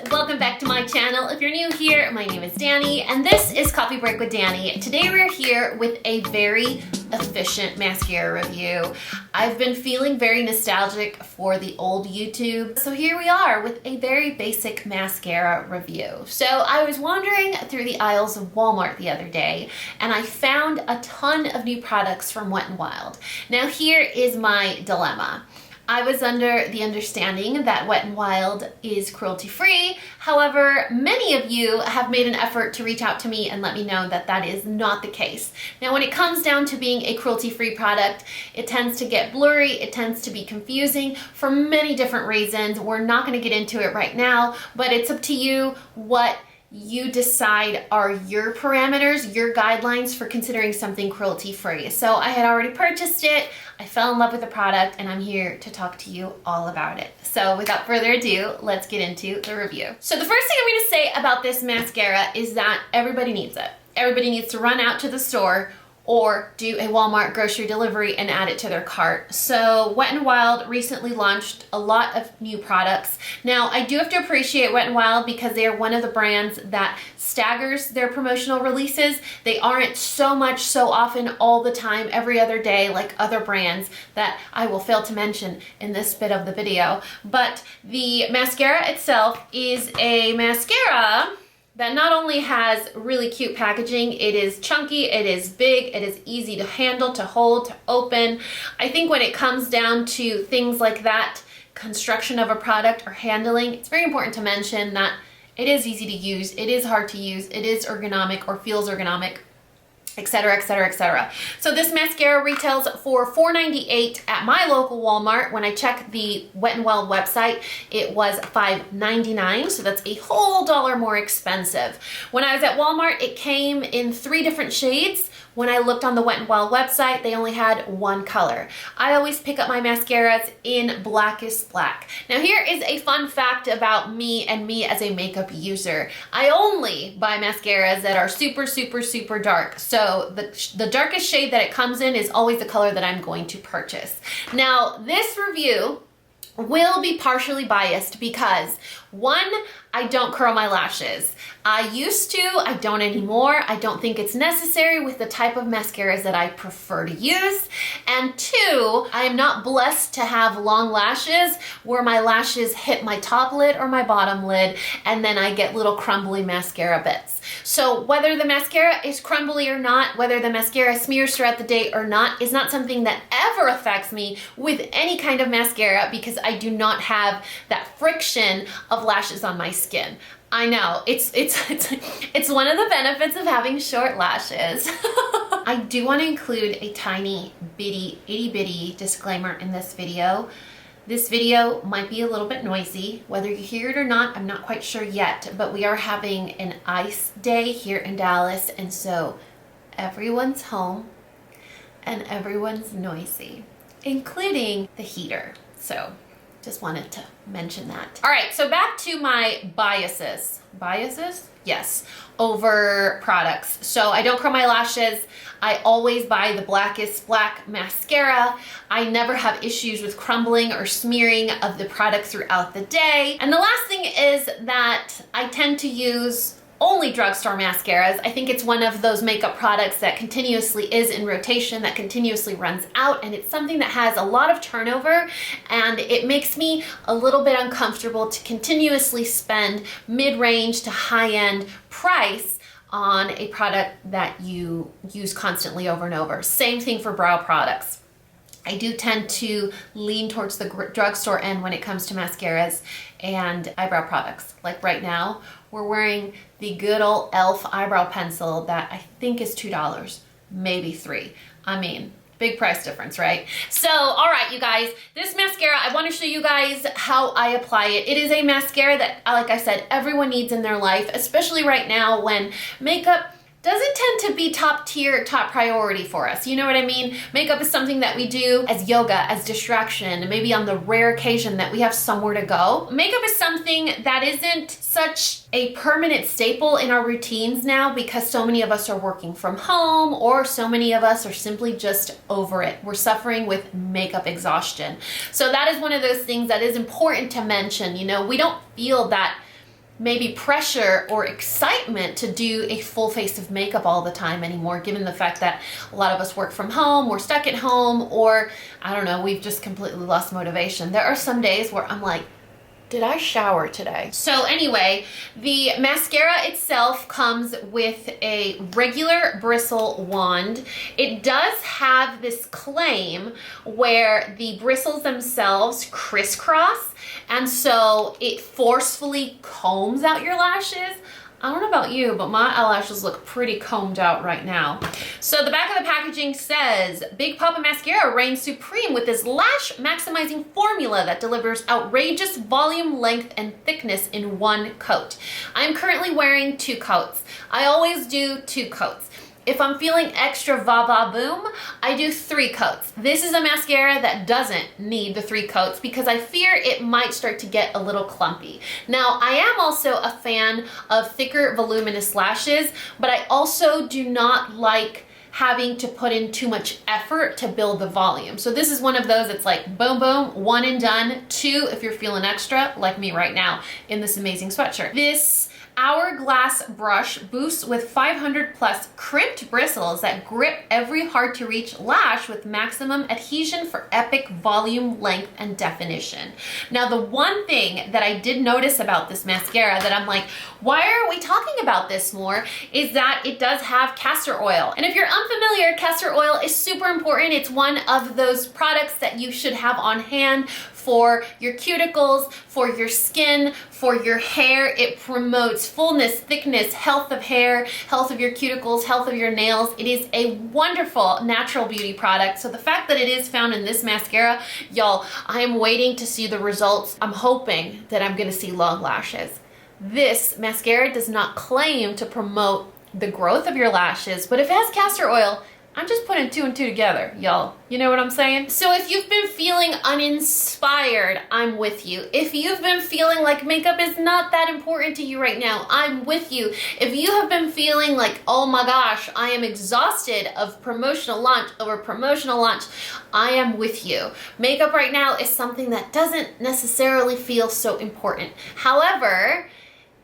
welcome back to my channel. If you're new here, my name is Dani and this is Coffee Break with Dani. Today we're here with a very efficient mascara review. I've been feeling very nostalgic for the old YouTube, so here we are with a very basic mascara review. So I was wandering through the aisles of Walmart the other day and I found a ton of new products from Wet n Wild. Now here is my dilemma. I was under the understanding that Wet n Wild is cruelty-free. However, many of you have made an effort to reach out to me and let me know that that is not the case. Now, when it comes down to being a cruelty-free product, it tends to get blurry, it tends to be confusing for many different reasons. We're not going to get into it right now, but it's up to you what you decide are your parameters, your guidelines for considering something cruelty-free. So I had already purchased it, I fell in love with the product, and I'm here to talk to you all about it. So without further ado, let's get into the review. So the first thing I'm going to say about this mascara is that everybody needs it. Everybody needs to run out to the store or do a Walmart grocery delivery and add it to their cart. So Wet n Wild recently launched a lot of new products. Now, I do have to appreciate Wet n Wild because they are one of the brands that staggers their promotional releases. They aren't so much, so often, all the time, every other day like other brands that I will fail to mention in this bit of the video. But the mascara itself is a mascara that not only has really cute packaging, it is chunky, it is big, it is easy to handle, to hold, to open. I think when it comes down to things like that, construction of a product or handling, it's very important to mention that it is easy to use, it is hard to use, it is ergonomic or feels ergonomic, etc, etc, etc. So this mascara retails for $4.98 at my local Walmart. When I checked the Wet n Wild website, it was $5.99, so that's a whole $1 more expensive. When I was at Walmart, it came in 3 different shades. When I looked on the Wet n Wild website, they only had 1 color. I always pick up my mascaras in blackest black. Now here is a fun fact about me and me as a makeup user. I only buy mascaras that are super, super, super dark. So the darkest shade that it comes in is always the color that I'm going to purchase. Now this review will be partially biased because 1, I don't curl my lashes. I used to, I don't anymore. I don't think it's necessary with the type of mascaras that I prefer to use. And 2, I am not blessed to have long lashes where my lashes hit my top lid or my bottom lid and then I get little crumbly mascara bits. So whether the mascara is crumbly or not, whether the mascara smears throughout the day or not, is not something that ever affects me with any kind of mascara because I do not have that friction of lashes on my skin. I know, it's one of the benefits of having short lashes. I do want to include a tiny bitty, itty bitty disclaimer in this video. This video might be a little bit noisy. Whether you hear it or not, I'm not quite sure yet, but we are having an ice day here in Dallas, and so everyone's home and everyone's noisy, including the heater. So just wanted to mention that. All right, so back to my biases. Biases? Yes, over products. So I don't curl my lashes. I always buy the blackest black mascara. I never have issues with crumbling or smearing of the product throughout the day. And the last thing is that I tend to use only drugstore mascaras. I think it's one of those makeup products that continuously is in rotation, that continuously runs out, and it's something that has a lot of turnover, and it makes me a little bit uncomfortable to continuously spend mid-range to high-end price on a product that you use constantly over and over. Same thing for brow products. I do tend to lean towards the drugstore end when it comes to mascaras and eyebrow products. Like right now, we're wearing the good old e.l.f. eyebrow pencil that I think is $2, maybe $3. I mean, big price difference, right? So, all right, you guys, this mascara, I want to show you guys how I apply it. It is a mascara that, like I said, everyone needs in their life, especially right now when makeup doesn't tend to be top tier, top priority for us. You know what I mean? Makeup is something that we do as yoga, as distraction, maybe on the rare occasion that we have somewhere to go. Makeup is something that isn't such a permanent staple in our routines now because so many of us are working from home or so many of us are simply just over it. We're suffering with makeup exhaustion. So that is one of those things that is important to mention. You know, we don't feel that maybe pressure or excitement to do a full face of makeup all the time anymore, given the fact that a lot of us work from home, we're stuck at home, or I don't know, we've just completely lost motivation. There are some days where I'm like, did I shower today? So anyway, the mascara itself comes with a regular bristle wand. It does have this claim where the bristles themselves crisscross, and so it forcefully combs out your lashes. I don't know about you, but my eyelashes look pretty combed out right now. So the back of the packaging says, Big Poppa Mascara reigns supreme with this lash maximizing formula that delivers outrageous volume, length, and thickness in one coat. I'm currently wearing 2 coats. I always do 2 coats. If I'm feeling extra va-va-boom, I do 3 coats. This is a mascara that doesn't need the 3 coats because I fear it might start to get a little clumpy. Now, I am also a fan of thicker, voluminous lashes, but I also do not like having to put in too much effort to build the volume. So this is one of those, it's like boom, boom, 1 and done. 2 if you're feeling extra, like me right now in this amazing sweatshirt. This Hourglass brush boosts with 500 plus crimped bristles that grip every hard to reach lash with maximum adhesion for epic volume, length, and definition. Now, the one thing that I did notice about this mascara that I'm like, why are we talking about this more, is that it does have castor oil. And if you're unfamiliar, castor oil is super important. It's one of those products that you should have on hand for your cuticles, for your skin, for your hair. It promotes fullness, thickness, health of hair, health of your cuticles, health of your nails. It is a wonderful natural beauty product. So the fact that it is found in this mascara, y'all, I am waiting to see the results. I'm hoping that I'm gonna see long lashes. This mascara does not claim to promote the growth of your lashes, but if it has castor oil, I'm just putting 2 and 2 together, y'all. You know what I'm saying? So if you've been feeling uninspired, I'm with you. If you've been feeling like makeup is not that important to you right now, I'm with you. If you have been feeling like, oh my gosh, I am exhausted of promotional launch over promotional launch, I am with you. Makeup right now is something that doesn't necessarily feel so important. However,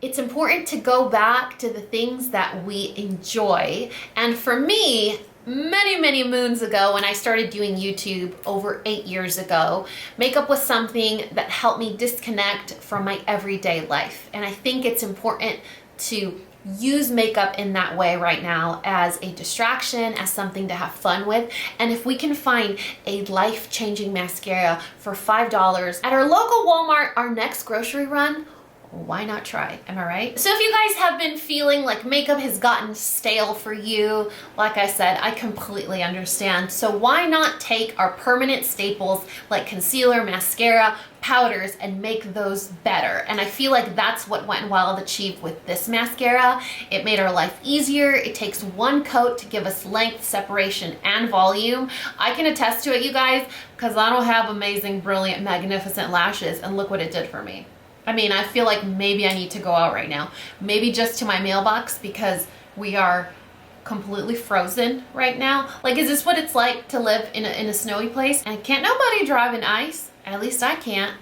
it's important to go back to the things that we enjoy. And for me, many moons ago, when I started doing YouTube over 8 years ago, makeup was something that helped me disconnect from my everyday life. And I think it's important to use makeup in that way right now, as a distraction, as something to have fun with. And if we can find a life-changing mascara for $5 at our local Walmart, our next grocery run, why not try? Am I right? So if you guys have been feeling like makeup has gotten stale for you, like I said, I completely understand. So why not take our permanent staples like concealer, mascara, powders, and make those better? And I feel like that's what Wet n Wild achieved with this mascara. It made our life easier. It takes 1 coat to give us length, separation, and volume. I can attest to it, you guys, because I don't have amazing, brilliant, magnificent lashes, and look what it did for me. I mean, I feel like maybe I need to go out right now. Maybe just to my mailbox, because we are completely frozen right now. Like, is this what it's like to live in a snowy place? And can't nobody drive in ice? At least I can't.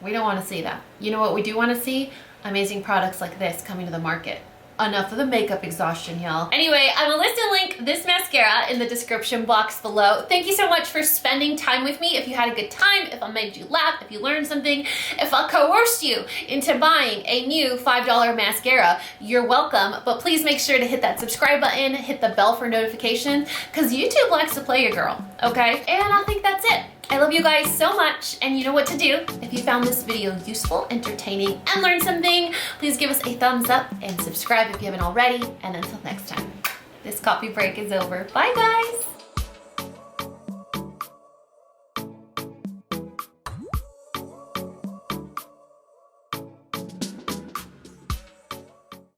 We don't want to see that. You know what we do want to see? Amazing products like this coming to the market. Enough of the makeup exhaustion, y'all. Anyway, I will list and link this mascara in the description box below. Thank you so much for spending time with me. If you had a good time, if I made you laugh, if you learned something, if I coerced you into buying a new $5 mascara, you're welcome. But please make sure to hit that subscribe button, hit the bell for notifications, because YouTube likes to play your girl, okay? And I think that's it. I love you guys so much, and you know what to do. If you found this video useful, entertaining, and learned something, please give us a thumbs up and subscribe if you haven't already. And until next time, this coffee break is over. Bye, guys.